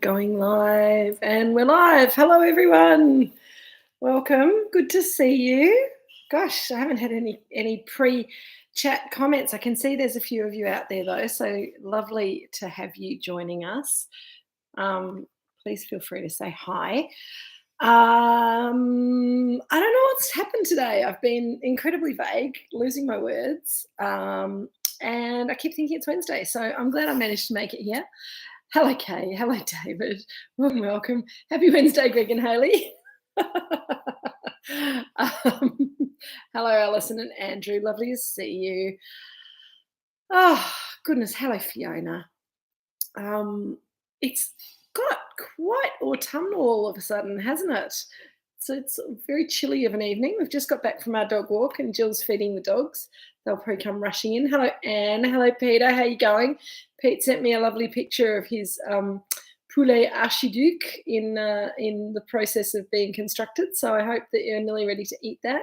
Going live, and we're live. Hello, everyone. Welcome. Good to see you. Gosh, I haven't had any pre-chat comments. I can see there's a few of you out there though, so lovely to have you joining us. Please feel free to say hi. I don't know what's happened today. I've been incredibly vague, losing my words, and I keep thinking it's Wednesday. So I'm glad I managed to make it here. Hello, Kay. Hello, David. Welcome. Happy Wednesday, Greg and Haley. um, hello, Alison and Andrew. Lovely to see you. Oh, goodness. Hello, Fiona. It's got quite autumnal all of a sudden, hasn't it? So it's very chilly of an evening. We've just got back from our dog walk and Jill's feeding the dogs. They'll probably come rushing in. Hello, Anne. Hello, Peter. How you going? Pete sent me a lovely picture of his poulet archiduc in the process of being constructed. So I hope that you're nearly ready to eat that.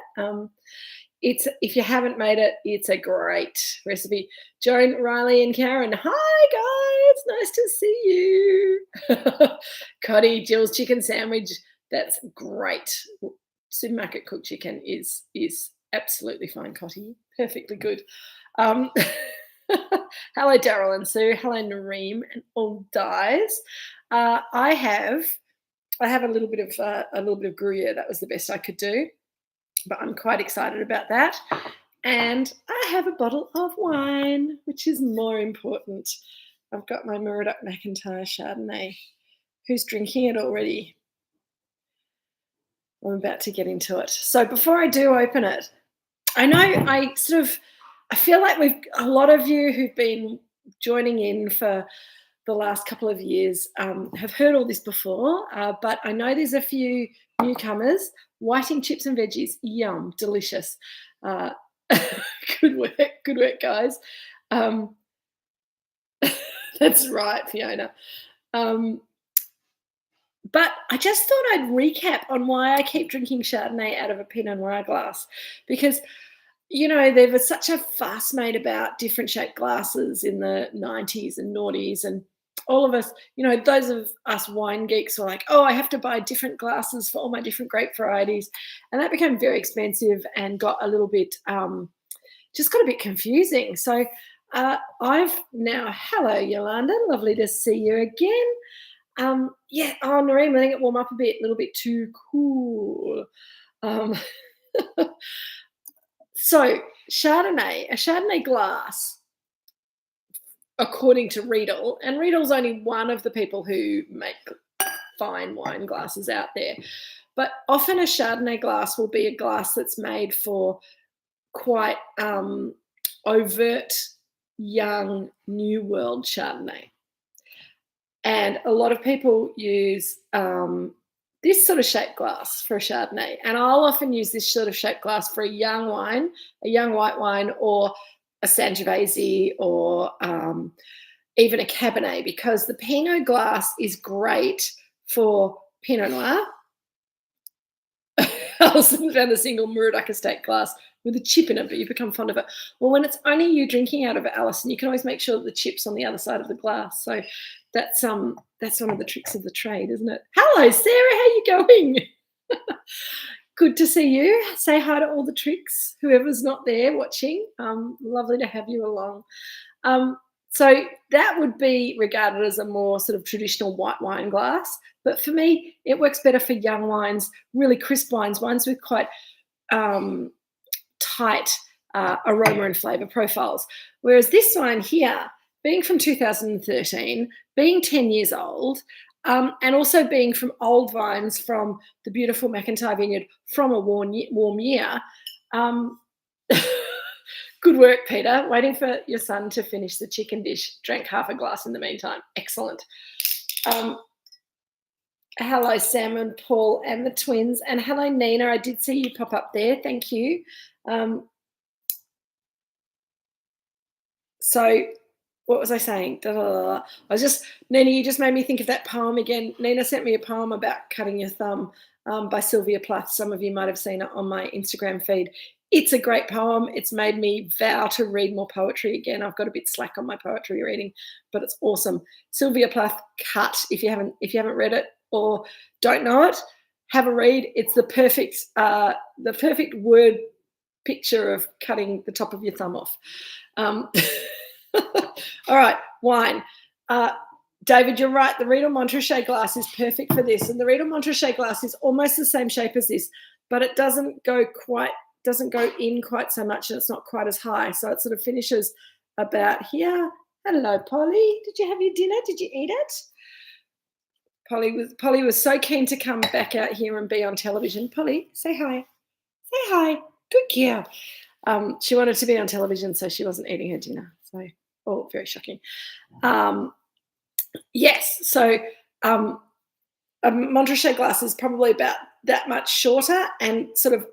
If you haven't made it, it's a great recipe. Joan, Riley, and Karen. Hi, guys. Nice to see you. Cotty, Jill's chicken sandwich. That's great. Supermarket cooked chicken is absolutely fine, Cotty. Perfectly good. Hello, Daryl and Sue. Hello, Nareem and all dies. I have a little bit of Gruyere. That was the best I could do, but I'm quite excited about that. And I have a bottle of wine, which is more important. I've got my Moorooduc McIntyre Chardonnay. Who's drinking it already? I'm about to get into it. So before I do open it, I know I feel like we've a lot of you who've been joining in for the last couple of years have heard all this before, but I know there's a few newcomers. Whiting chips and veggies, yum, delicious. Good work, guys. That's right, Fiona. But I just thought I'd recap on why I keep drinking Chardonnay out of a Pinot Noir glass, because, you know, there was such a fuss made about different shaped glasses in the 90s and noughties, and all of us, you know, those of us wine geeks were like, oh, I have to buy different glasses for all my different grape varieties. And that became very expensive and got a little bit, just got a bit confusing. So I've now, hello, Yolanda, lovely to see you again. Nareem, letting it warm up a little bit too cool. So Chardonnay, a Chardonnay glass, according to Riedel, and Riedel's only one of the people who make fine wine glasses out there, but often a Chardonnay glass will be a glass that's made for quite overt, young, new world Chardonnay. And a lot of people use this sort of shaped glass for a Chardonnay. And I'll often use this sort of shaped glass for a young wine, a young white wine, or a Sangiovese, or even a Cabernet, because the Pinot glass is great for Pinot Noir. Alison found a single Moorooduc Estate glass with a chip in it, but you become fond of it. Well, when it's only you drinking out of it, Alison, you can always make sure that the chip's on the other side of the glass. So that's one of the tricks of the trade, isn't it? Hello, Sarah, how you going? Good to see you. Say hi to all the tricks, whoever's not there watching. Lovely to have you along. So that would be regarded as a more sort of traditional white wine glass. But for me, it works better for young wines, really crisp wines with quite tight aroma and flavour profiles. Whereas this wine here, being from 2013, being 10 years old, and also being from old vines from the beautiful McIntyre vineyard from a warm year. Good work, Peter. Waiting for your son to finish the chicken dish. Drank half a glass in the meantime. Excellent. Hello, Sam and Paul and the twins. And hello, Nina. I did see you pop up there. Thank you. So what was I saying? I was just, Nina, you just made me think of that poem again. Nina sent me a poem about cutting your thumb by Sylvia Plath. Some of you might have seen it on my Instagram feed. It's a great poem. It's made me vow to read more poetry again. I've got a bit slack on my poetry reading, but it's awesome. Sylvia Plath, Cut. If you haven't read it or don't know it, have a read. It's the perfect word picture of cutting the top of your thumb off. All right, wine. David, you're right. The Riedel Montrachet glass is perfect for this, and the Riedel Montrachet glass is almost the same shape as this, but it doesn't go in quite so much, and it's not quite as high. So it sort of finishes about here. Hello, Polly. Did you have your dinner? Did you eat it? Polly was so keen to come back out here and be on television. Polly, say hi. Say hi. Good girl. She wanted to be on television, so she wasn't eating her dinner. So, very shocking. Yes, so a Montrachet glass is probably about that much shorter and sort of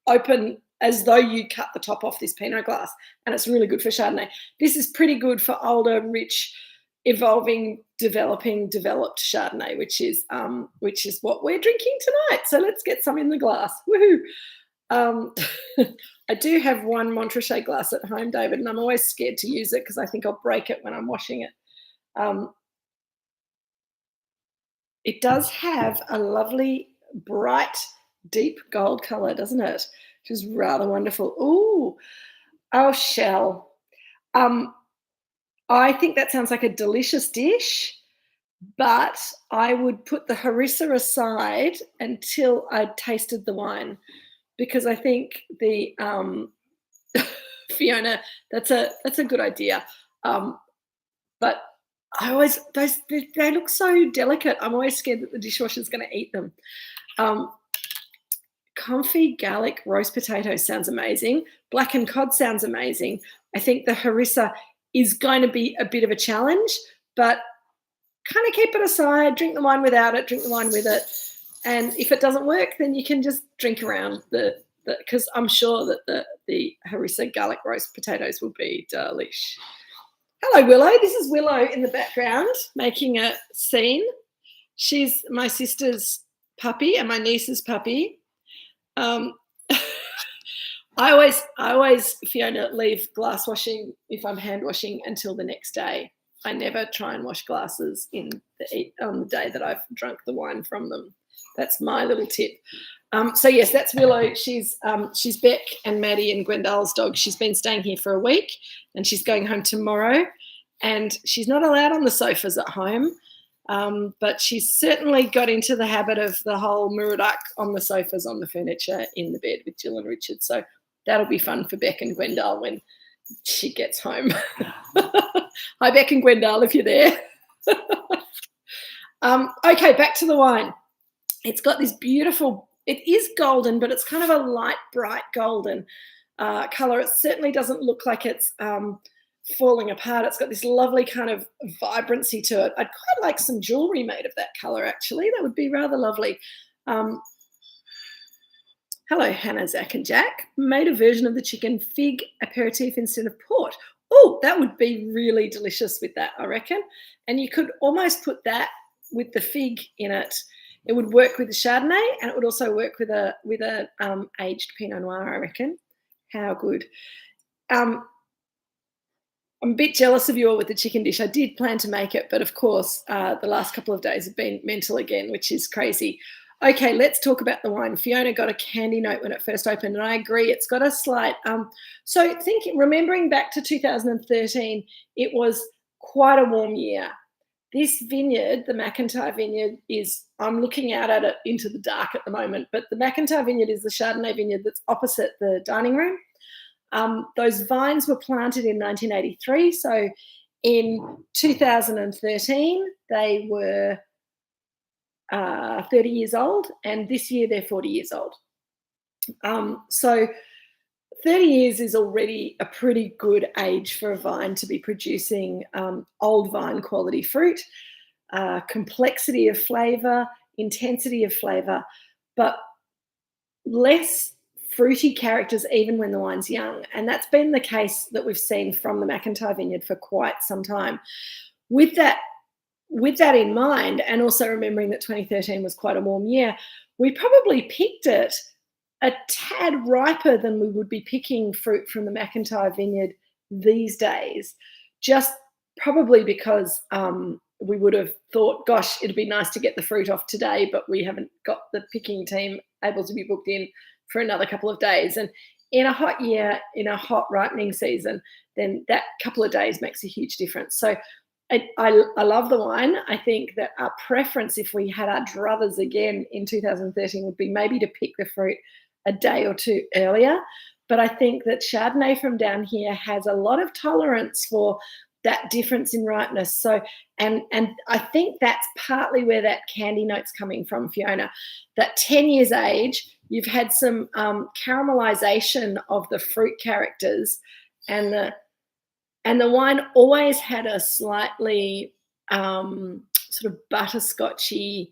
open as though you cut the top off this Pinot glass, and it's really good for Chardonnay. This is pretty good for older, rich, evolving, developed Chardonnay, which is what we're drinking tonight. So let's get some in the glass. Woohoo! I do have one Montrachet glass at home, David, and I'm always scared to use it because I think I'll break it when I'm washing it. It does have a lovely, bright, deep gold colour, doesn't it? Which is rather wonderful. Ooh, Shell. I think that sounds like a delicious dish, but I would put the harissa aside until I'd tasted the wine, because I think the Fiona, that's a good idea. But they look so delicate. I'm always scared that the dishwasher's going to eat them. Comfy garlic roast potato sounds amazing. Blackened cod sounds amazing. I think the harissa is going to be a bit of a challenge, but kind of keep it aside, drink the wine without it, drink the wine with it. And if it doesn't work, then you can just drink around because I'm sure that the harissa garlic roast potatoes will be delish. Hello, Willow. This is Willow in the background making a scene. She's my sister's puppy and my niece's puppy. I always, Fiona, leave glass washing if I'm hand washing until the next day. I never try and wash glasses on the day that I've drunk the wine from them. That's my little tip. So yes, that's Willow. She's Beck and Maddie and Gwendol's dog. She's been staying here for a week and she's going home tomorrow. And she's not allowed on the sofas at home, but she's certainly got into the habit of the whole Moorooduc on the sofas, on the furniture, in the bed with Jill and Richard. So that'll be fun for Beck and Gwendol when she gets home. Hi, Beck and Gwendol, if you're there. Okay, back to the wine. It's got this beautiful, it is golden, but it's kind of a light, bright golden colour. It certainly doesn't look like it's falling apart. It's got this lovely kind of vibrancy to it. I'd quite like some jewellery made of that colour, actually. That would be rather lovely. Hello, Hannah, Zach and Jack. Made a version of the chicken fig aperitif instead of port. Oh, that would be really delicious with that, I reckon. And you could almost put that with the fig in it. It would work with the Chardonnay, and it would also work with a aged Pinot Noir, I reckon. How good. I'm a bit jealous of you all with the chicken dish. I did plan to make it, but of course, the last couple of days have been mental again, which is crazy. Okay, let's talk about the wine. Fiona got a candy note when it first opened, and I agree. It's got a slight. So remembering back to 2013, it was quite a warm year. This vineyard, the McIntyre vineyard, I'm looking out at it into the dark at the moment, but the McIntyre vineyard is the Chardonnay vineyard that's opposite the dining room. Those vines were planted in 1983. So in 2013, they were 30 years old, and this year they're 40 years old. So 30 years is already a pretty good age for a vine to be producing old vine quality fruit, complexity of flavour, intensity of flavour, but less fruity characters even when the wine's young. And that's been the case that we've seen from the McIntyre vineyard for quite some time. With that in mind, and also remembering that 2013 was quite a warm year, we probably picked it a tad riper than we would be picking fruit from the McIntyre vineyard these days, just probably because we would have thought, gosh, it'd be nice to get the fruit off today, but we haven't got the picking team able to be booked in for another couple of days. And in a hot year, in a hot ripening season, then that couple of days makes a huge difference. So I love the wine. I think that our preference, if we had our druthers again in 2013, would be maybe to pick the fruit a day or two earlier. But I think that Chardonnay from down here has a lot of tolerance for that difference in ripeness. So, and I think that's partly where that candy note's coming from, Fiona. That 10 years age, you've had some caramelization of the fruit characters, and the wine always had a slightly sort of butterscotchy,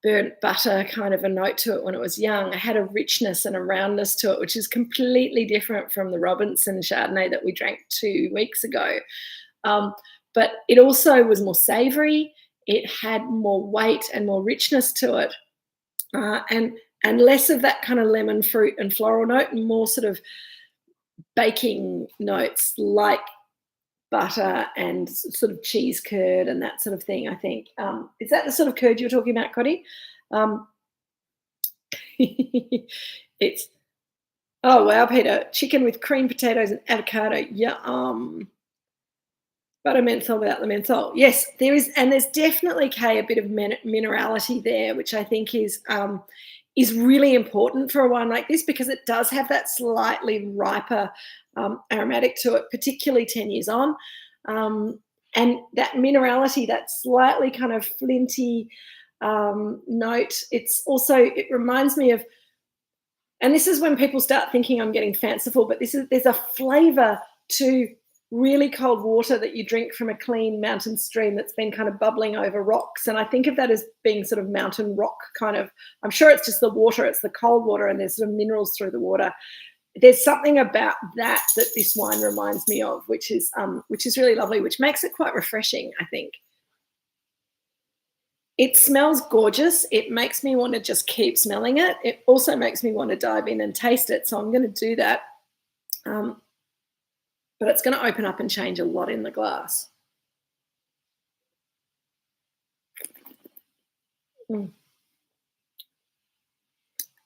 burnt butter kind of a note to it when it was young. It had a richness and a roundness to it, which is completely different from the Robinson Chardonnay that we drank 2 weeks ago. But it also was more savoury. It had more weight and more richness to it, and less of that kind of lemon fruit and floral note, and more sort of baking notes like butter and sort of cheese curd and that sort of thing, I think. Is that the sort of curd you're talking about, Coddy? It's, oh, wow, Peter, chicken with creamed potatoes and avocado. Yum. Butter menthol without the menthol. Yes, there is, and there's definitely, Kay, a bit of minerality there, which I think is really important for a wine like this, because it does have that slightly riper aromatic to it, particularly 10 years on. And that minerality, that slightly kind of flinty note, it reminds me of, and this is when people start thinking I'm getting fanciful, but there's a flavour to really cold water that you drink from a clean mountain stream that's been kind of bubbling over rocks. And I think of that as being sort of mountain rock kind of, I'm sure it's just the water, it's the cold water, and there's sort of minerals through the water. There's something about that this wine reminds me of, which is really lovely, which makes it quite refreshing, I think. It smells gorgeous. It makes me want to just keep smelling it. It also makes me want to dive in and taste it. So I'm going to do that. But it's going to open up and change a lot in the glass.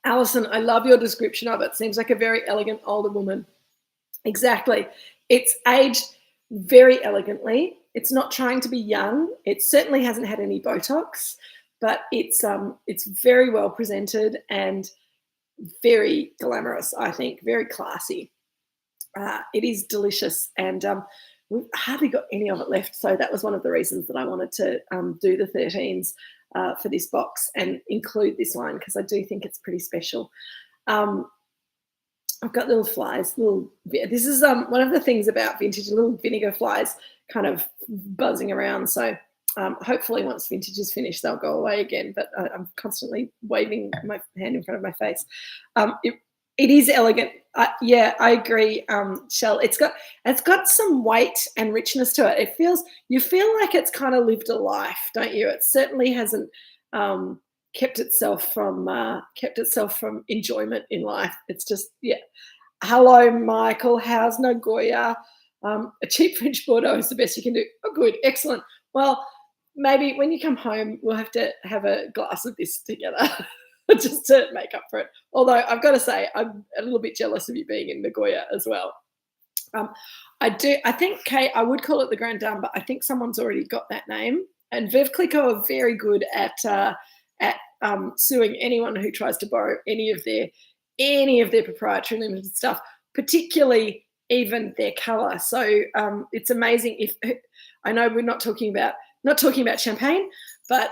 Alison, I love your description of it. Seems like a very elegant older woman. Exactly. It's aged very elegantly. It's not trying to be young. It certainly hasn't had any Botox, but it's very well presented and very glamorous, I think, very classy. It is delicious, and we've hardly got any of it left. So that was one of the reasons that I wanted to do the 13s for this box and include this wine, because I do think it's pretty special. I've got little flies. This is one of the things about vintage, little vinegar flies kind of buzzing around. So hopefully once vintage is finished, they'll go away again. But I'm constantly waving my hand in front of my face. It is elegant. Yeah, I agree, Shell. It's got some weight and richness to it. You feel like it's kind of lived a life, don't you? It certainly hasn't kept itself from enjoyment in life. It's just, yeah. Hello, Michael. How's Nagoya? A cheap French Bordeaux is the best you can do. Oh, good, excellent. Well, maybe when you come home, we'll have to have a glass of this together. Just to make up for it. Although I've got to say, I'm a little bit jealous of you being in Nagoya as well. I think, Kate, I would call it the Grand Dame, but I think someone's already got that name. And Veuve Clicquot are very good at suing anyone who tries to borrow any of their proprietary limited stuff, particularly even their colour. So it's amazing. I know we're not talking about champagne, but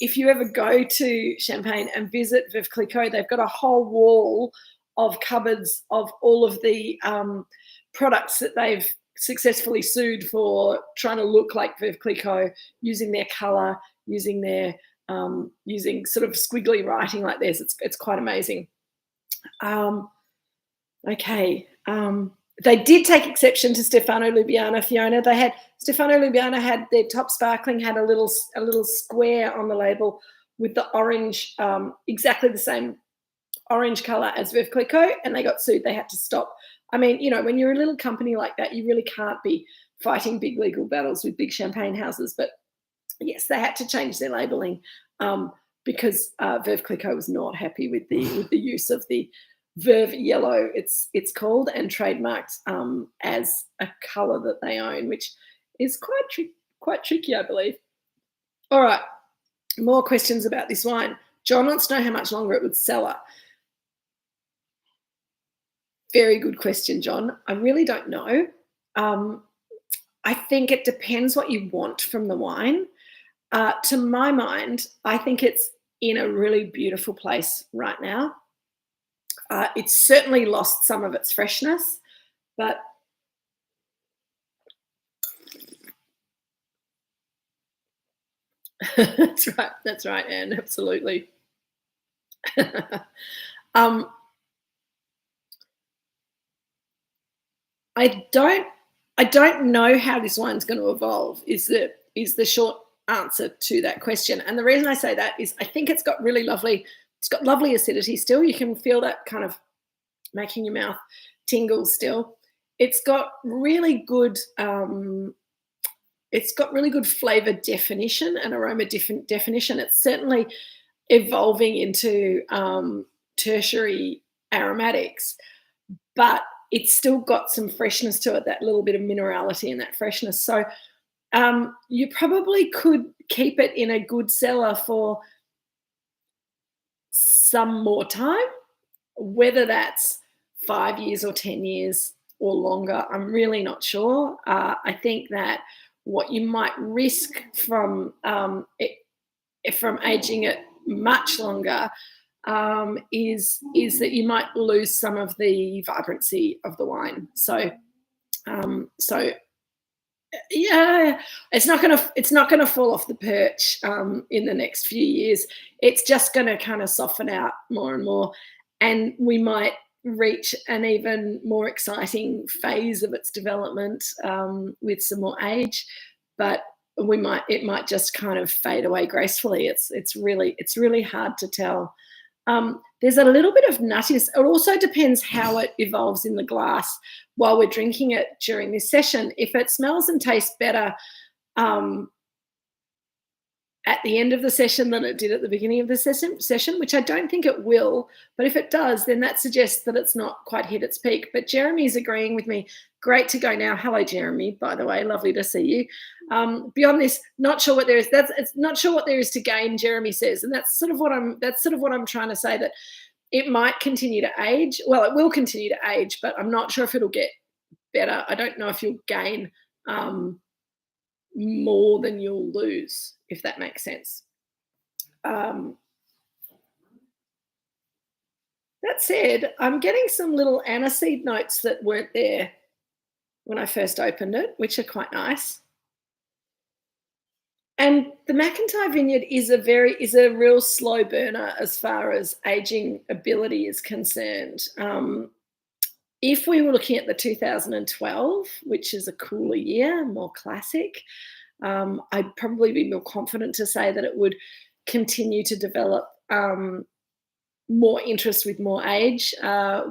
if you ever go to Champagne and visit Veuve Clicquot, they've got a whole wall of cupboards of all of the products that they've successfully sued for trying to look like Veuve Clicquot, using their colour, using sort of squiggly writing like this. It's quite amazing. Okay. They did take exception to Stefano Lubiana, Fiona. Stefano Lubiana had their top sparkling had a little square on the label with the orange, exactly the same orange colour as Veuve Clicquot, and they got sued. They had to stop. I mean, when you're a little company like that, you really can't be fighting big legal battles with big champagne houses. But yes, they had to change their labelling because Veuve Clicquot was not happy with the use of the Veuve yellow, it's called, and trademarked as a colour that they own, which is quite tricky, I believe. All right, more questions about this wine. John wants to know how much longer it would cellar. Very good question, John. I really don't know. I think it depends what you want from the wine. To my mind, I think it's in a really beautiful place right now. It's certainly lost some of its freshness, but that's right, Anne, absolutely. I don't know how this wine's going to evolve is the short answer to that question. And the reason I say that is I think it's got lovely acidity still. You can feel that kind of making your mouth tingle still. It's got really good flavor definition and aroma definition. It's certainly evolving into tertiary aromatics, but it's still got some freshness to it, that little bit of minerality and that freshness. So you probably could keep it in a good cellar for some more time, whether that's 5 years or 10 years or longer. I'm really not sure. I think that what you might risk from aging it much longer is that you might lose some of the vibrancy of the wine. So yeah, it's not gonna fall off the perch in the next few years. It's just gonna kind of soften out more and more, and we might reach an even more exciting phase of its development with some more age, but it might just kind of fade away gracefully. It's really hard to tell. There's a little bit of nuttiness. It also depends how it evolves in the glass while we're drinking it during this session. If it smells and tastes better at the end of the session than it did at the beginning of the session, which I don't think it will, but if it does, then that suggests that it's not quite hit its peak. But Jeremy's agreeing with me. Great to go now. Hello, Jeremy, by the way. Lovely to see you. Beyond this, not sure what there is. It's not sure what there is to gain, Jeremy says. And that's sort of what I'm trying to say, that it might continue to age. Well, it will continue to age, but I'm not sure if it'll get better. I don't know if you'll gain more than you'll lose, if that makes sense. That said, I'm getting some little aniseed notes that weren't there when I first opened it, which are quite nice. And the McIntyre vineyard is a real slow burner as far as aging ability is concerned. If we were looking at the 2012, which is a cooler year, more classic, I'd probably be more confident to say that it would continue to develop more interest with more age.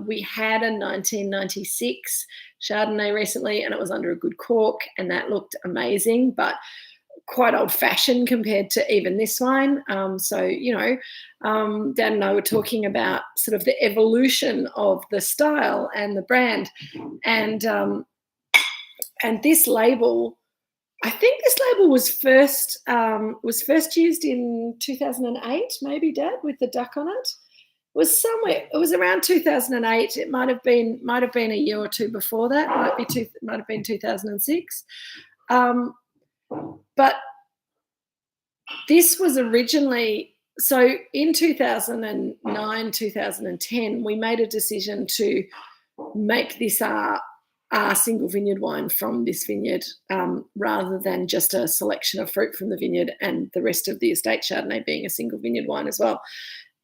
We had a 1996 Chardonnay recently, and it was under a good cork, and that looked amazing, but quite old-fashioned compared to even this wine. So, Dan and I were talking about sort of the evolution of the style and the brand, and this label, I think this label was first used in 2008, maybe, Dad, with the duck on it. It was around 2008. It might have been a year or two before that. Might have been 2006. But this was originally, so in 2009, 2010, we made a decision to make this our single vineyard wine from this vineyard, rather than just a selection of fruit from the vineyard and the rest of the estate Chardonnay being a single vineyard wine as well.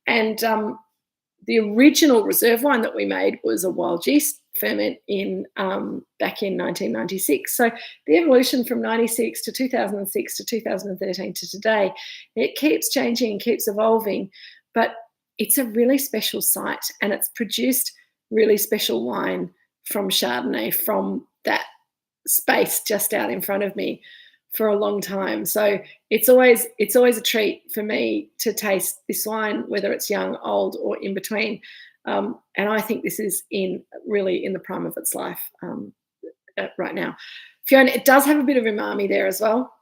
And the original reserve wine that we made was a wild yeast ferment back in 1996. So the evolution from 96 to 2006 to 2013 to today, it keeps changing and keeps evolving. But it's a really special site, and it's produced really special wine from Chardonnay from that space just out in front of me for a long time. So it's always a treat for me to taste this wine, whether it's young, old, or in between. And I think this is really in the prime of its life right now. Fiona, it does have a bit of umami there as well.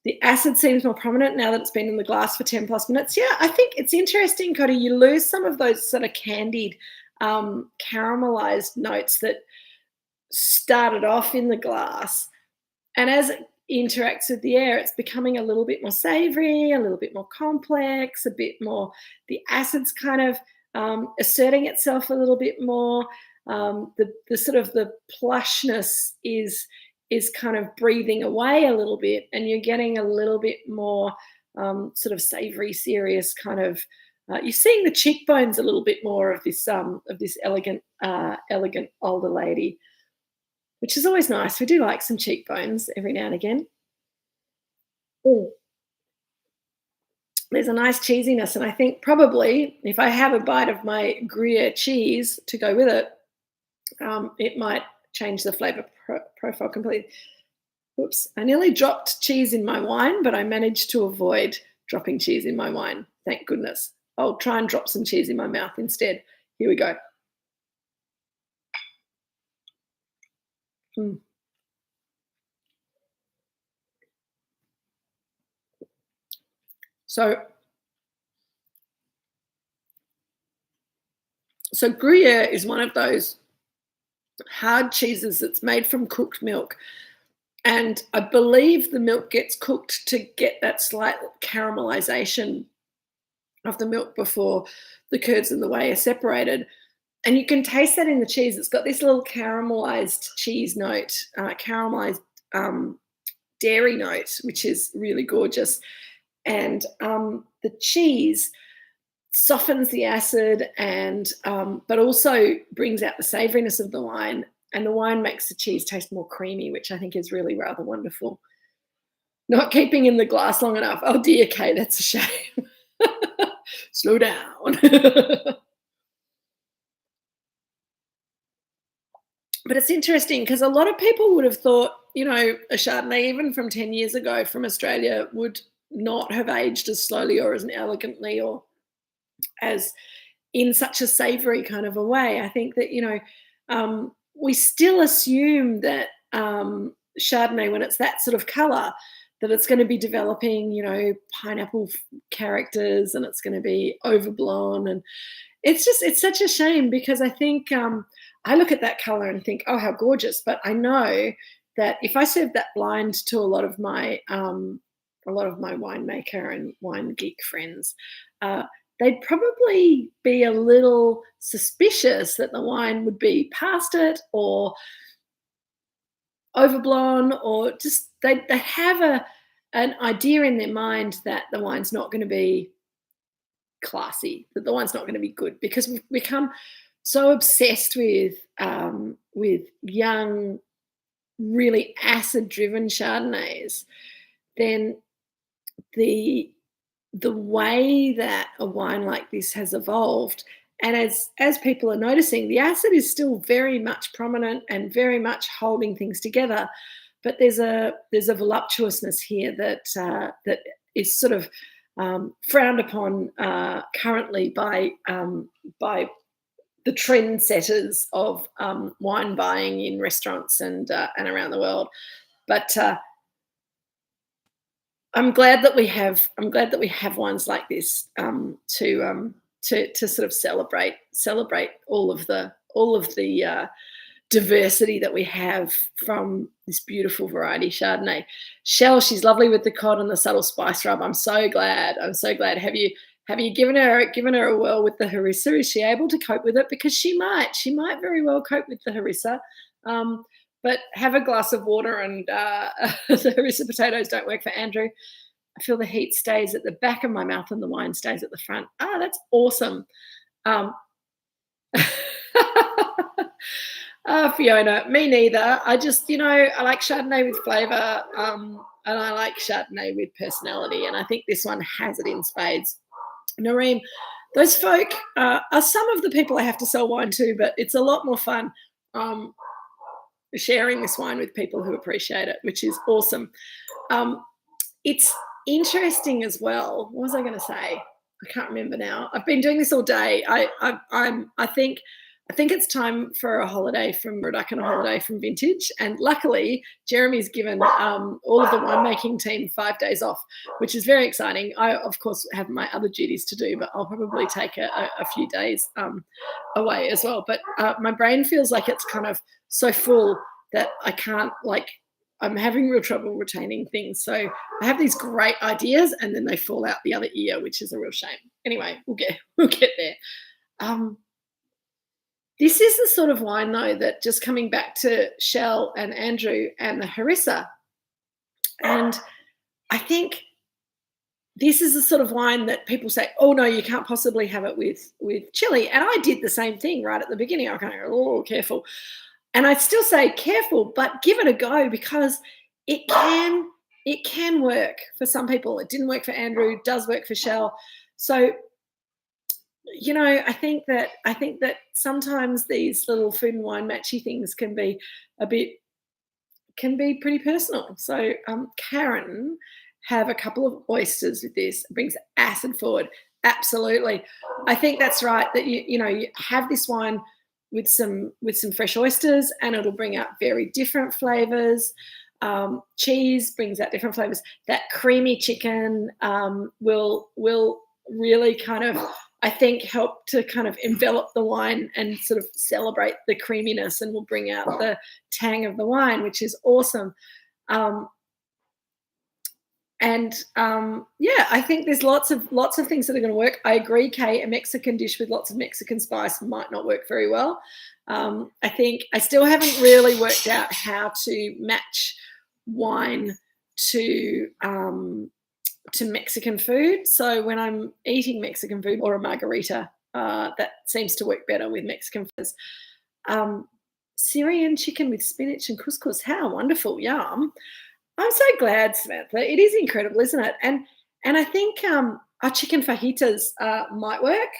The acid seems more prominent now that it's been in the glass for 10 plus minutes. Yeah, I think it's interesting, Cody. You lose some of those sort of candied, caramelized notes that started off in the glass. And as it interacts with the air, it's becoming a little bit more savory, a little bit more complex, a bit more, the acid's kind of asserting itself a little bit more. The sort of the plushness is kind of breathing away a little bit, and you're getting a little bit more sort of savory, serious kind of. You're seeing the cheekbones a little bit more of this elegant older lady, which is always nice. We do like some cheekbones every now and again. Ooh. There's a nice cheesiness, and I think probably if I have a bite of my Gruyere cheese to go with it, it might change the flavour profile completely. Oops, I nearly dropped cheese in my wine, but I managed to avoid dropping cheese in my wine. Thank goodness. I'll try and drop some cheese in my mouth instead. Here we go. So Gruyere is one of those hard cheeses that's made from cooked milk. And I believe the milk gets cooked to get that slight caramelization of the milk before the curds and the whey are separated. And you can taste that in the cheese. It's got this little caramelized cheese note, caramelized dairy note, which is really gorgeous. And the cheese softens the acid and but also brings out the savoriness of the wine, and the wine makes the cheese taste more creamy, which I think is really rather wonderful. Not keeping in the glass long enough. Oh dear, Kate, that's a shame. Slow down. But it's interesting because a lot of people would have thought, a Chardonnay, even from 10 years ago from Australia, would not have aged as slowly or as elegantly or as in such a savory kind of a way. I think that, we still assume that Chardonnay, when it's that sort of color, that it's going to be developing, pineapple characters, and it's going to be overblown. And it's such a shame, because I think I look at that color and think, oh, how gorgeous. But I know that if I served that blind to a lot of my winemaker and wine geek friends, they'd probably be a little suspicious that the wine would be past it or overblown, or just they have an idea in their mind that the wine's not going to be classy, that the wine's not going to be good, because we've become so obsessed with young, really acid-driven Chardonnays. Then the way that a wine like this has evolved, and as people are noticing, the acid is still very much prominent and very much holding things together, but there's a voluptuousness here that is sort of frowned upon currently by the trendsetters of wine buying in restaurants and around the world. But I'm glad that we have wines like this to sort of celebrate all of the diversity that we have from this beautiful variety Chardonnay. Shell, she's lovely with the cod and the subtle spice rub. I'm so glad. Have you given her a whirl with the harissa? Is she able to cope with it? Because she might very well cope with the harissa. But have a glass of water, and the harissa potatoes don't work for Andrew. I feel the heat stays at the back of my mouth and the wine stays at the front. That's awesome. Fiona, me neither. I just, I like Chardonnay with flavour, and I like Chardonnay with personality, and I think this one has it in spades. Nareem, those folk are some of the people I have to sell wine to, but it's a lot more fun um, sharing this wine with people who appreciate it, which is awesome. It's interesting as well. What was I going to say? I can't remember now. I've been doing this all day. I think it's time for a holiday from Moorooduc and a holiday from Vintage. And luckily, Jeremy's given all of the winemaking team 5 days off, which is very exciting. I, of course, have my other duties to do, but I'll probably take a few days away as well. But my brain feels like it's kind of so full that I can't, like, I'm having real trouble retaining things. So I have these great ideas and then they fall out the other ear, which is a real shame. Anyway, we'll get there. This is the sort of wine, though, that just coming back to Shell and Andrew and the harissa, and I think this is the sort of wine that people say, oh, no, you can't possibly have it with chili. And I did the same thing right at the beginning. I kind of go, oh, careful. And I still say careful, but give it a go because it can work for some people. It didn't work for Andrew, does work for Shell. So, you know, I think that sometimes these little food and wine matchy things can be pretty personal. So Karen, have a couple of oysters with this. It brings acid forward. Absolutely. I think that's right, that you have this wine with some fresh oysters and it'll bring out very different flavors. Cheese brings out different flavors. That creamy chicken will really kind of, I think, help to kind of envelop the wine and sort of celebrate the creaminess and will bring out the tang of the wine, which is awesome. I think there's lots of things that are going to work. I agree, Kate, a Mexican dish with lots of Mexican spice might not work very well. I think I still haven't really worked out how to match wine to Mexican food. So when I'm eating Mexican food or a margarita, that seems to work better with Mexican foods. Syrian chicken with spinach and couscous. How wonderful. Yum. I'm so glad, Samantha. It is incredible, isn't it? And I think our chicken fajitas might work.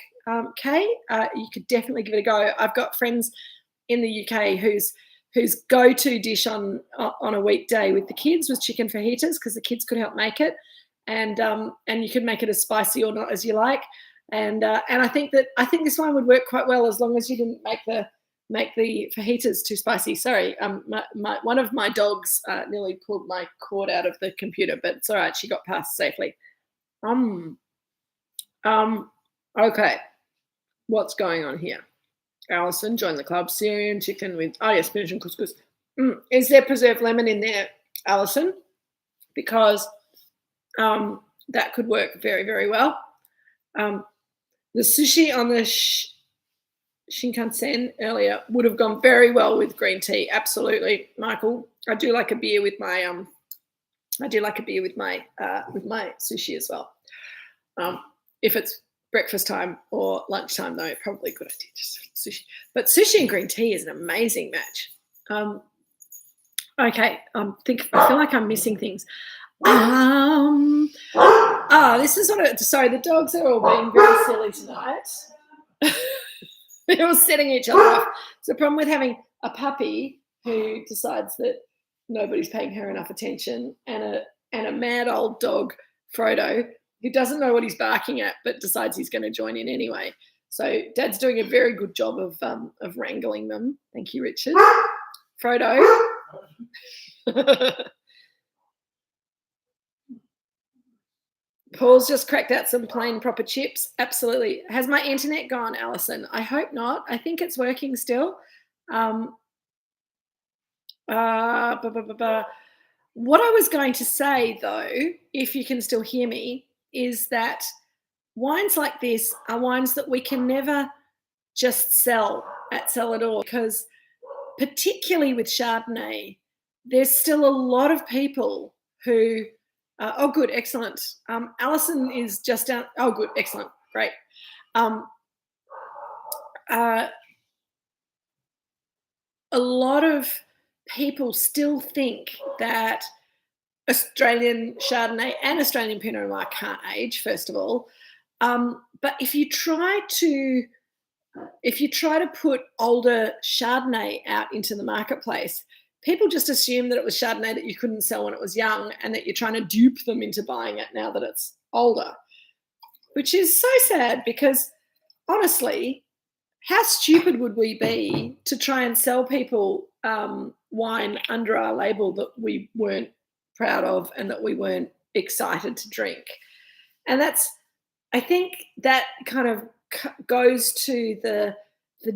Kay, you could definitely give it a go. I've got friends in the UK whose go-to dish on a weekday with the kids was chicken fajitas because the kids could help make it, and you could make it as spicy or not as you like. And I think this one would work quite well as long as you didn't make the fajitas too spicy. Sorry, one of my dogs nearly pulled my cord out of the computer, but it's all right. She got past safely. Okay, what's going on here? Alison, join the club. Syrian chicken with spinach and couscous. Is there preserved lemon in there, Alison? Because that could work very, very well. The sushi on the Shinkansen earlier would have gone very well with green tea. Absolutely, Michael. I do like a beer with my sushi as well. If it's breakfast time or lunchtime, though, probably a good idea just sushi. But sushi and green tea is an amazing match. Okay, I feel like I'm missing things. This is sorry, the dogs are all being very silly tonight. They're all setting each other off. It's the problem with having a puppy who decides that nobody's paying her enough attention, and a mad old dog, Frodo, who doesn't know what he's barking at but decides he's going to join in anyway. So Dad's doing a very good job of wrangling them. Thank you, Richard. Frodo. Paul's just cracked out some plain proper chips. Absolutely. Has my internet gone, Alison? I hope not. I think it's working still. What I was going to say, though, if you can still hear me, is that wines like this are wines that we can never just sell at Cellador, because particularly with Chardonnay, there's still a lot of people who oh, good, excellent. Alison is just down. Oh, good, excellent, great. A lot of people still think that Australian Chardonnay and Australian Pinot Noir can't age, first of all. But if you try to put older Chardonnay out into the marketplace, people just assume that it was Chardonnay that you couldn't sell when it was young and that you're trying to dupe them into buying it now that it's older, which is so sad because honestly, how stupid would we be to try and sell people wine under our label that we weren't proud of and that we weren't excited to drink? And I think that kind of goes to the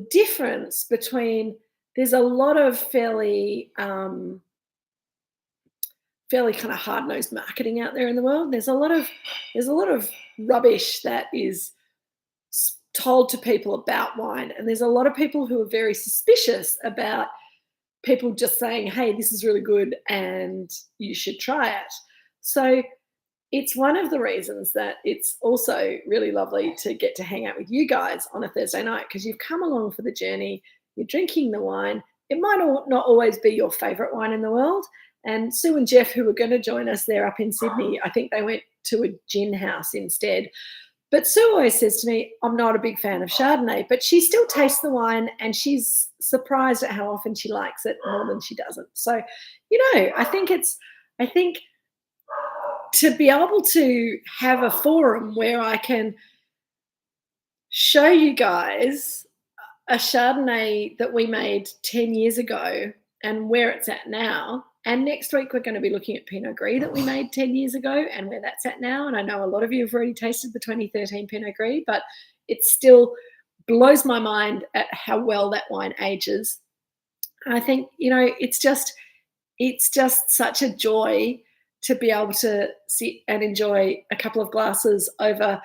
difference between, there's a lot of fairly kind of hard-nosed marketing out there in the world. There's a lot of rubbish that is told to people about wine, and there's a lot of people who are very suspicious about people just saying, hey, this is really good and you should try it. So it's one of the reasons that it's also really lovely to get to hang out with you guys on a Thursday night, because you've come along for the journey, you're drinking the wine. It might not always be your favourite wine in the world. And Sue and Jeff, who were going to join us there up in Sydney, I think they went to a gin house instead. But Sue always says to me, I'm not a big fan of Chardonnay, but she still tastes the wine and she's surprised at how often she likes it more than she doesn't. So, I think to be able to have a forum where I can show you guys a Chardonnay that we made 10 years ago and where it's at now. And next week, we're going to be looking at Pinot Gris that we made 10 years ago and where that's at now. And I know a lot of you have already tasted the 2013 Pinot Gris, but it still blows my mind at how well that wine ages. And I think, it's just such a joy to be able to sit and enjoy a couple of glasses over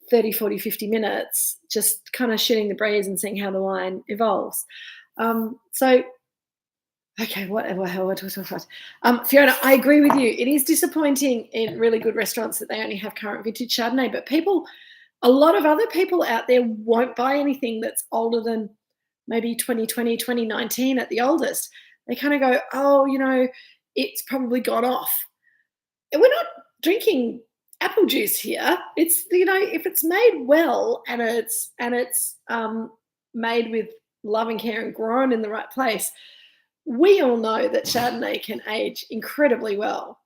30, 40, 50 minutes, just kind of shooting the breeze and seeing how the wine evolves. Okay, whatever. Fiona, I agree with you. It is disappointing in really good restaurants that they only have current vintage Chardonnay, but a lot of other people out there won't buy anything that's older than maybe 2020, 2019 at the oldest. They kind of go, oh, it's probably gone off. And we're not drinking apple juice here. It's, if it's made well and it's made with love and care and grown in the right place, we all know that Chardonnay can age incredibly well.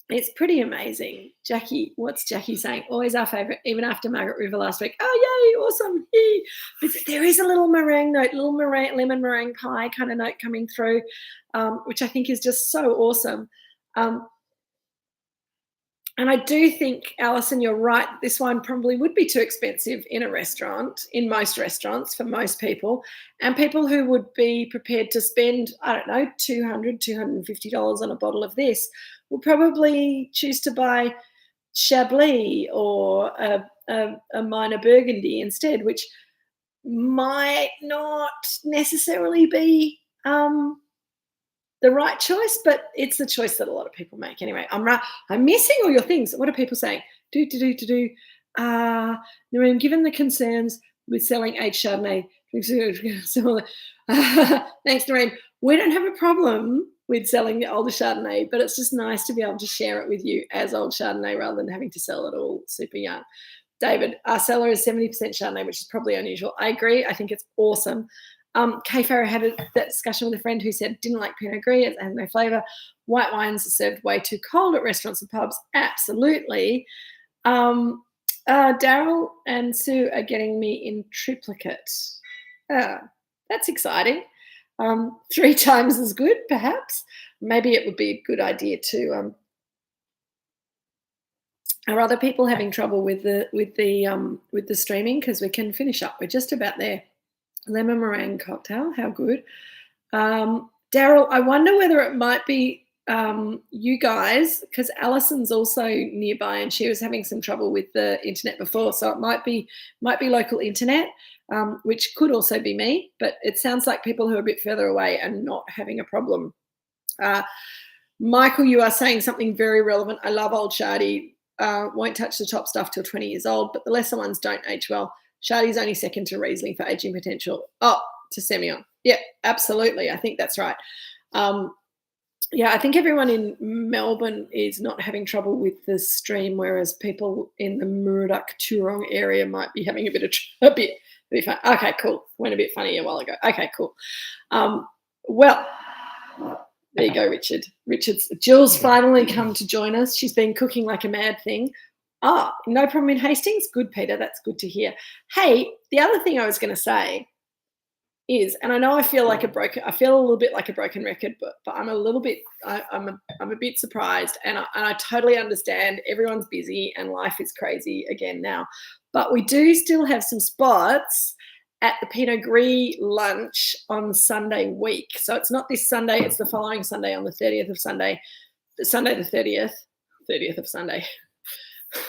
It's pretty amazing. Jackie, what's Jackie saying? Always our favourite, even after Margaret River last week. Oh, yay, awesome. Yay. But there is a little meringue note, lemon meringue pie kind of note coming through, which I think is just so awesome. And I do think, Alison, you're right. This wine probably would be too expensive in a restaurant, in most restaurants for most people. And people who would be prepared to spend, I don't know, $200, $250 on a bottle of this will probably choose to buy Chablis or a minor Burgundy instead, which might not necessarily be the right choice, but it's the choice that a lot of people make anyway. I'm missing all your things. What are people saying? Nareem, given the concerns with selling aged Chardonnay, thanks, Nareem. We don't have a problem with selling the older Chardonnay, but it's just nice to be able to share it with you as old Chardonnay rather than having to sell it all super young. David, our cellar is 70% Chardonnay, which is probably unusual. I agree. I think it's awesome. Kay Farrow had that discussion with a friend who said didn't like Pinot Gris, it has no flavour. White wines are served way too cold at restaurants and pubs. Absolutely. Daryl and Sue are getting me in triplicate. That's exciting. 3 times as good, perhaps. Maybe it would be a good idea to. Are other people having trouble with the streaming? Because we can finish up. We're just about there. Lemon meringue cocktail, how good. Daryl, I wonder whether it might be you guys, because Alison's also nearby and she was having some trouble with the internet before, so it might be local internet, which could also be me, but it sounds like people who are a bit further away are not having a problem. Michael, you are saying something very relevant. I love old Shardy. Won't touch the top stuff till 20 years old, but the lesser ones don't age well. Shardy's only second to Riesling for aging potential. Oh, to Semillon. Yeah, absolutely. I think that's right. Yeah, I think everyone in Melbourne is not having trouble with the stream, whereas people in the Moorooduc Toorong area might be having a bit of a bit fun. Okay, cool. Went a bit funny a while ago. Okay, cool. Well, there you go, Richard. Jill's finally come to join us. She's been cooking like a mad thing. Ah, no problem in Hastings. Good, Peter. That's good to hear. Hey, the other thing I was going to say is, and I know I feel I feel a little bit like a broken record, but I'm a little bit, I'm a bit surprised, and I totally understand. Everyone's busy and life is crazy again now, but we do still have some spots at the Pinot Gris lunch on Sunday week. So it's not this Sunday; it's the following Sunday on the 30th of Sunday, Sunday the 30th of Sunday,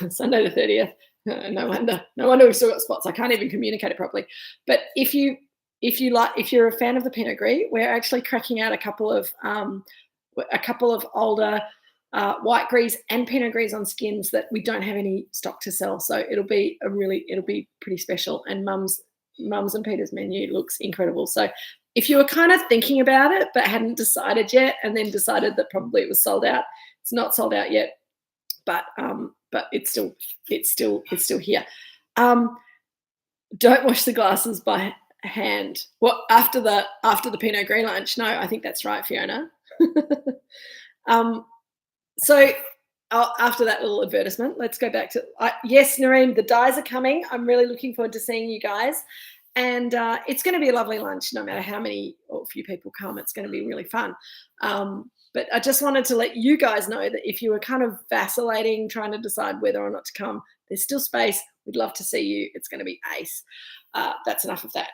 Sunday the 30th. No wonder we've still got spots. I can't even communicate it properly. But if you're a fan of the Pinot Gris, we're actually cracking out a couple of older white Gris and Pinot Gris on skins that we don't have any stock to sell. So it'll be pretty special. And Mum's and Peter's menu looks incredible. So if you were kind of thinking about it but hadn't decided yet, and then decided that probably it was sold out, it's not sold out yet, but it's still here. Don't wash the glasses by hand. Well, after the Pinot Gris lunch. No, I think that's right, Fiona. So after that little advertisement, let's go back to yes, Nareem, the dyes are coming. I'm really looking forward to seeing you guys, and it's going to be a lovely lunch. No matter how many or few people come, it's going to be really fun. But I just wanted to let you guys know that if you were kind of vacillating, trying to decide whether or not to come, there's still space. We'd love to see you. It's going to be ace. That's enough of that.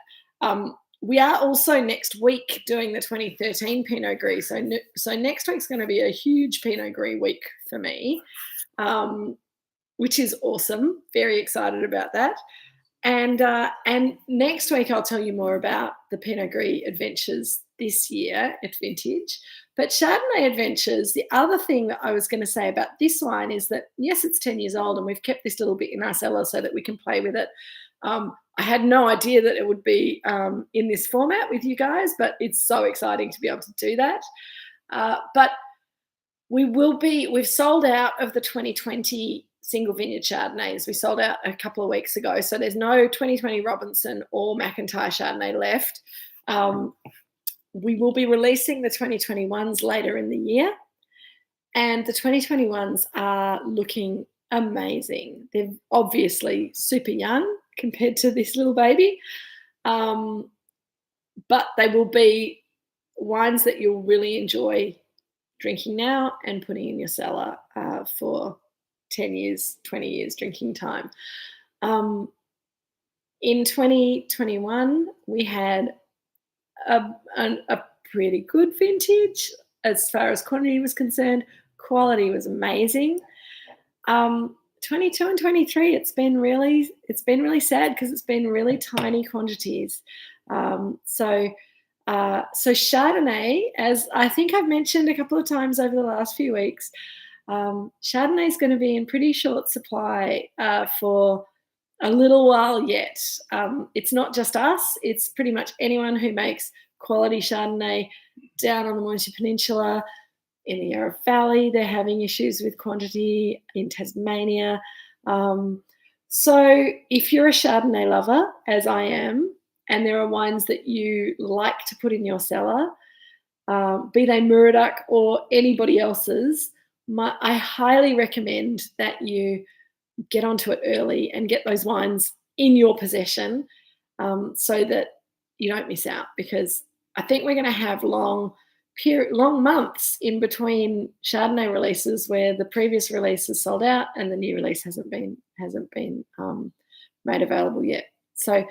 We are also next week doing the 2013 Pinot Gris. So next week's going to be a huge Pinot Gris week for me, which is awesome. Very excited about that. And next week I'll tell you more about the Pinot Gris adventures this year at Vintage. But Chardonnay adventures, the other thing that I was going to say about this wine is that, yes, it's 10 years old and we've kept this little bit in our cellar so that we can play with it. I had no idea that it would be in this format with you guys, but it's so exciting to be able to do that. But we've sold out of the 2020 single vineyard Chardonnays. We sold out a couple of weeks ago. So there's no 2020 Robinson or McIntyre Chardonnay left. We will be releasing the 2021s later in the year. And the 2021s are looking amazing. They're obviously super young compared to this little baby. But they will be wines that you'll really enjoy drinking now and putting in your cellar for 10 years, 20 years drinking time. In 2021, we had a pretty good vintage as far as quantity was concerned. Quality was amazing. 22 and 23, it's been really sad because it's been really tiny quantities. So Chardonnay, as I think I've mentioned a couple of times over the last few weeks, Chardonnay is going to be in pretty short supply for a little while yet. It's not just us, it's pretty much anyone who makes quality Chardonnay down on the Mornington Peninsula. In the Yarra Valley, they're having issues with quantity. In Tasmania. So if you're a Chardonnay lover, as I am, and there are wines that you like to put in your cellar, be they Moorooduc or anybody else's, I highly recommend that you get onto it early and get those wines in your possession so that you don't miss out, because I think we're going to have long months in between Chardonnay releases where the previous release is sold out and the new release hasn't been made available yet. So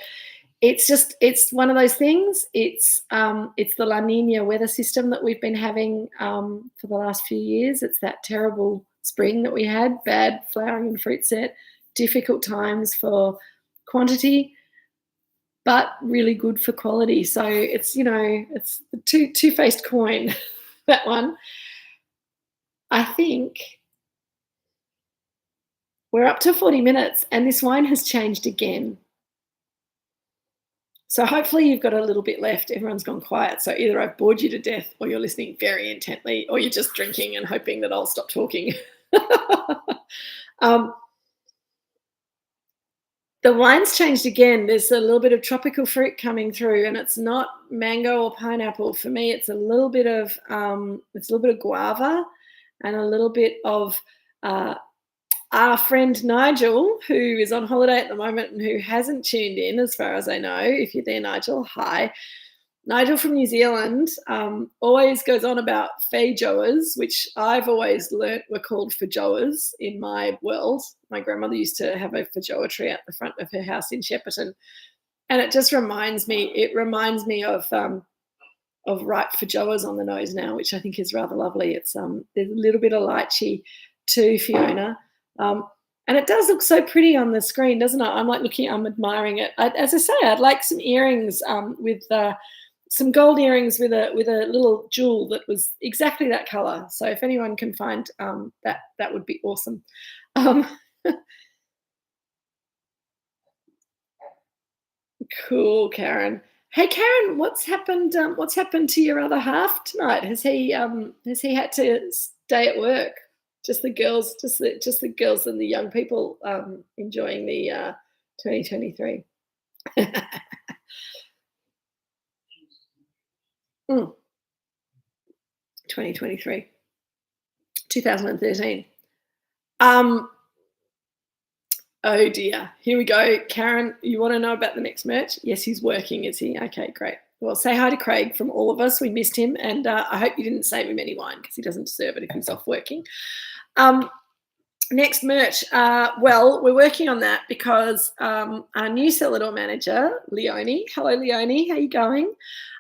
it's one of those things. It's the La Nina weather system that we've been having for the last few years. It's that terrible spring that we had, bad flowering and fruit set, difficult times for quantity, but really good for quality. So it's the two-faced coin, that one. I think we're up to 40 minutes and this wine has changed again. So hopefully you've got a little bit left. Everyone's gone quiet. So either I've bored you to death or you're listening very intently or you're just drinking and hoping that I'll stop talking. um, the wine's changed again. There's a little bit of tropical fruit coming through, and it's not mango or pineapple. For me, it's a little bit of guava and a little bit of uh, our friend Nigel, who is on holiday at the moment and who hasn't tuned in, as far as I know. If you're there, Nigel, hi. Nigel from New Zealand always goes on about feijoas, which I've always learnt were called feijoas in my world. My grandmother used to have a feijoa tree at the front of her house in Shepparton, and it just reminds me. It reminds me of ripe feijoas on the nose now, which I think is rather lovely. It's there's a little bit of lychee too, Fiona. And it does look so pretty on the screen, doesn't it? I'm admiring it. As I say, I'd like some earrings with some gold earrings with a little jewel that was exactly that color. So if anyone can find that would be awesome. Cool, Karen. Hey, Karen, what's happened? What's happened to your other half tonight? Has he had to stay at work? Just the girls, just the girls and the young people enjoying the 2023. 2023, 2013. Oh dear, here we go. Karen, you want to know about the next merch? Yes, he's working, is he? Okay, great. Well, say hi to Craig from all of us. We missed him, and I hope you didn't save him any wine because he doesn't deserve it if he's off working. Next merch. Well, we're working on that because our new cellar door manager, Leonie. Hello, Leonie. How you going?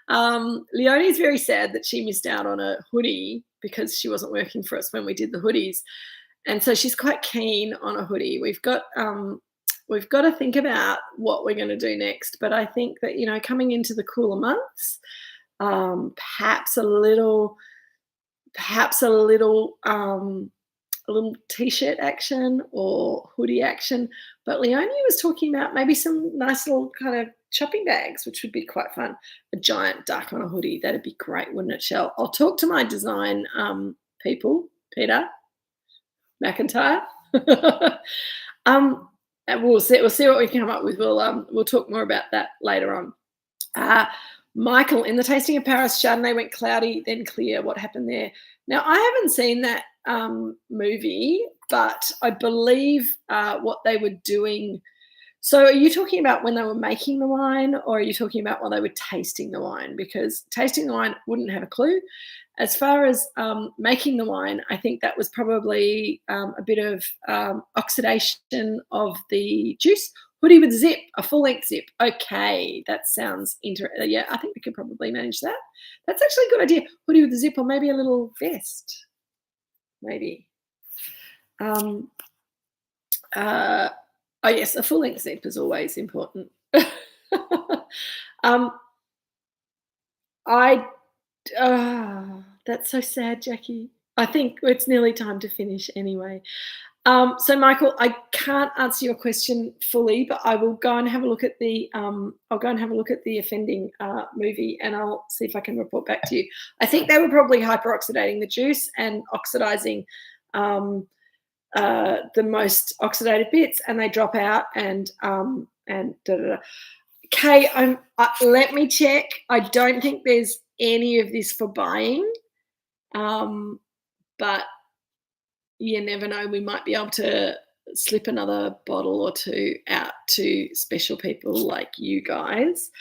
Leonie is very sad that she missed out on a hoodie because she wasn't working for us when we did the hoodies. And so she's quite keen on a hoodie. We've got to think about what we're going to do next. But I think that, coming into the cooler months, perhaps a little t-shirt action or hoodie action. But Leonie was talking about maybe some nice little kind of shopping bags, which would be quite fun. A giant duck on a hoodie. That'd be great, wouldn't it, Shell? I'll talk to my design people, Peter McIntyre. And we'll see what we can come up with. We'll talk more about that later on. Michael, in the Tasting of Paris, Chardonnay went cloudy, then clear. What happened there? Now, I haven't seen that movie, but I believe what they were doing. So are you talking about when they were making the wine, or are you talking about while they were tasting the wine? Because tasting the wine wouldn't have a clue. As far as making the wine, I think that was probably a bit of oxidation of the juice. Hoodie with zip, a full-length zip. Okay, that sounds interesting. Yeah, I think we could probably manage that. That's actually a good idea. Hoodie with a zip, or maybe a little vest. Maybe. Oh yes, a full-length zip is always important. That's so sad, Jackie. I think it's nearly time to finish anyway. So Michael, I can't answer your question fully, but I will go and have a look at the offending movie, and I'll see if I can report back to you. I think they were probably hyperoxidating the juice and oxidizing the most oxidated bits, and they drop out and Okay, let me check. I don't think there's any of this for buying, but you never know. We might be able to slip another bottle or two out to special people like you guys.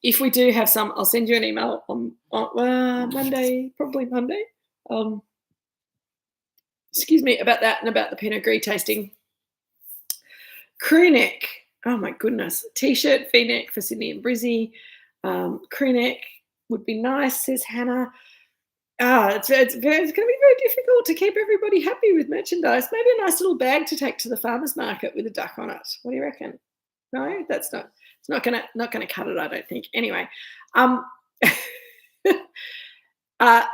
If we do have some, I'll send you an email on Monday, probably Monday. Excuse me, about that and about the Pinot Gris tasting. Crew neck. Oh my goodness. T-shirt, V-neck for Sydney and Brizzy. Crew neck would be nice, says Hannah. It's going to be very difficult to keep everybody happy with merchandise. Maybe a nice little bag to take to the farmer's market with a duck on it. What do you reckon? No, that's not. It's not gonna cut it, I don't think. Anyway,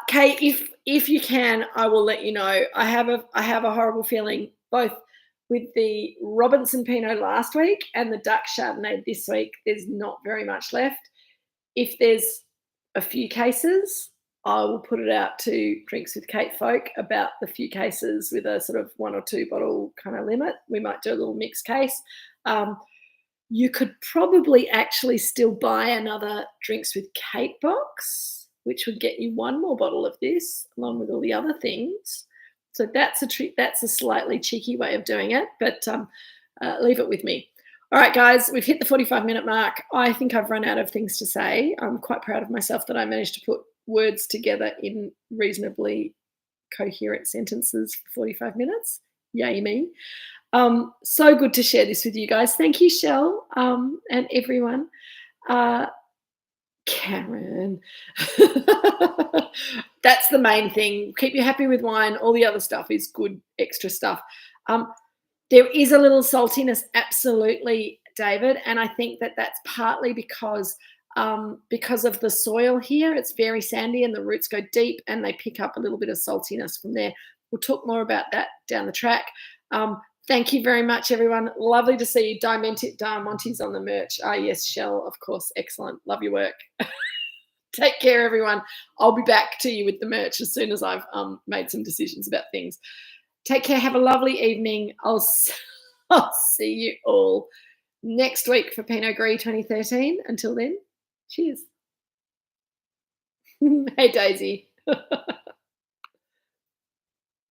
Kate, if you can, I will let you know. I have a horrible feeling both with the Robinson Pinot last week and the Duck Chardonnay this week, there's not very much left. If there's a few cases, I will put it out to Drinks with Kate folk about the few cases with a sort of 1 or 2 bottle kind of limit. We might do a little mixed case. You could probably actually still buy another Drinks with Kate box, which would get you 1 more bottle of this along with all the other things. So that's a trick. That's a slightly cheeky way of doing it, but leave it with me. All right, guys, we've hit the 45-minute mark. I think I've run out of things to say. I'm quite proud of myself that I managed to put words together in reasonably coherent sentences for 45 minutes. Yay me. So good to share this with you guys. Thank you, Shell, and everyone. Karen. That's the main thing. Keep you happy with wine. All the other stuff is good extra stuff. There is a little saltiness, absolutely, David, and I think that that's partly because of the soil here. It's very sandy and the roots go deep and they pick up a little bit of saltiness from there. We'll talk more about that down the track. Thank you very much, everyone. Lovely to see you. Diamonte's on the merch. Ah, yes, Shell, of course. Excellent. Love your work. Take care, everyone. I'll be back to you with the merch as soon as I've made some decisions about things. Take care. Have a lovely evening. I'll see you all next week for Pinot Gris 2013. Until then, cheers. Hey, Daisy.